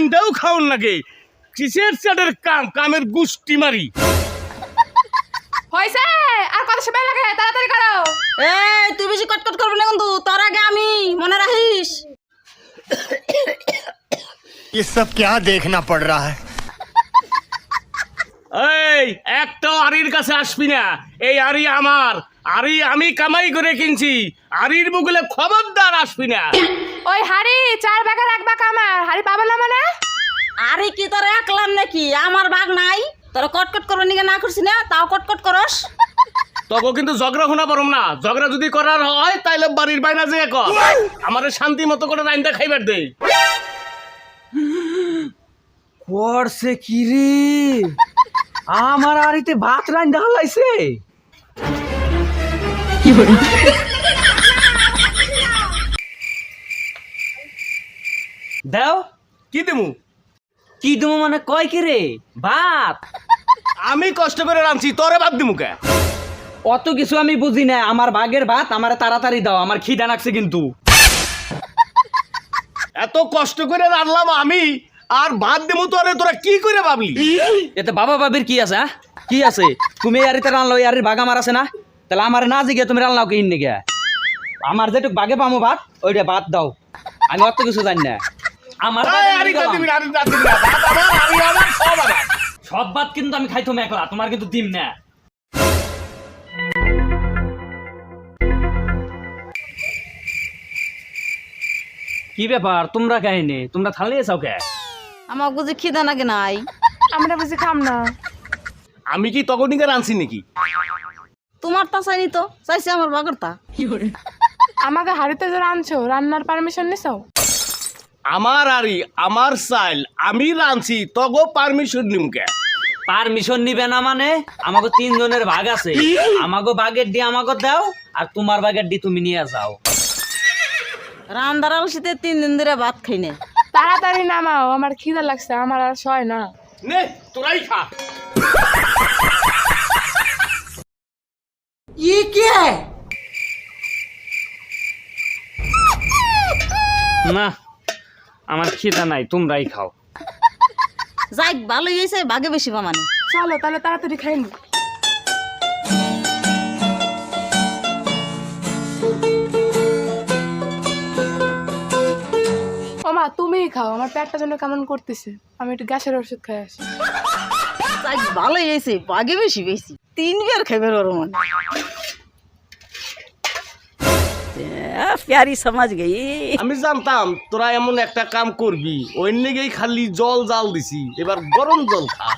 রাইন্দাও খাওন লাগে কিসের চাটের কামের গুষ্টি মারি হইছে আর কত সময় লাগে তাড়াতাড়ি করো এই তুই বেশি কটকট করবি না কিন্তু তোর আগে আমি মনে রাখিস ये सब क्या देखना पड़ रहा है এই একটা আরির কাছে আসবি না এই আরি আমার আরি আমি কামাই করে কিনছি আরির বুকলে খবরদার আসবি না ওই হাড়ি 4 ভাগের 1 ভাগ আমার হাড়ি পাবে না মানে আরে কি তোর একলাম নাকি আমার ভাগ নাই তোর কটকট করবি নিকে না করছিস না তাও কটকট করস তখন কিন্তু ঝগড়া শোনা পারম না ঝগড়া যদি করার হয় তাইলে বাড়ির বাইনা যে কর আমারে শান্তি মতো করে রাইন্দা খাইবার দেই করছে কি রে আমার আড়িতে ভাত রান্না হালাইছে দাও কি দেমু কি তুমি মানে কয় কি রে ভাত আমি কষ্ট করে রাঁধছি তোরে বাদ দিমু কে অত কিছু আমি বুঝি না আমার ভাগের ভাত আমার তাড়াতাড়ি দাও আমার খিদা লাগছে কিন্তু এত কষ্ট করে রাঁধলাম আমি আর ভাত দেমু তোরে তোরা কি করে ভাবলি এতে বাবা বাবির কি আছে হ্যাঁ কি আছে তুমি আরিতে রান্নাও আরির ভাগ আমার আছে না তাহলে আমার না জিগে তুমি রান্নাও কি ইন্নে গিয়া আমার যেটুক ভাগে পামো ভাত ওইটা ভাত দাও আমি অত কিছু জানি না আমার এই আরি কা দিবি না, আরি কা দিবি না। ভাত আমার, আরি আমার, সব আমার। সব ভাত কিন্তু আমি খাইতো একলা তোমার কিন্তু দিম না কি ব্যাপার তোমরা কাহিনী তোমরা থাল নিয়ে চাও কে আমার বুঝি খিদা নাকি নাই আমরা বুঝি খাম না আমি কি তখনই রাঁধছি নাকি তোমার তা চাইনি তো চাইছি আমার ভাগের তা আমাকে হাড়িতে যে রাঁধছো রান্নার পারমিশন নিছো আমার আরি আমার চাইল আমি রাঁধছি তগো পারমিশন নিমকে পারমিশন নিবে না মানে আমাকে 3 জনের ভাগ আছে আমাকে ভাগের দি আমাকে দাও আর তোমার ভাগের দি তুমি নিয়ে যাও রান্দার আলসিতে 3 দিন ধরে ভাত খাই না তাড়াতাড়ি নামাও আমার খিদা লাগছে আমার আর সয় না নে তোরাই খা ये क्या है না আমার খিদা নাই তোমরাই খাও যাই ভালো হয়েছে ভাগে বেশি পামানি চলো তাহলে তাড়াতাড়ি খাই নি ওমা তুমিই খাও আমার পেটটা যেন কেমন করতেছে আমি একটু গ্যাসের ওষুধ খাই আসি যাই ভালো হয়েছে ভাগে বেশি বেশি 3 বার খাইবার ওর মনে प्यारी समझ गई আমি জানতাম তোরা এমন একটা কাম করবি ওই নিগেই খালি জল জাল দিছি এবার গরম জল খা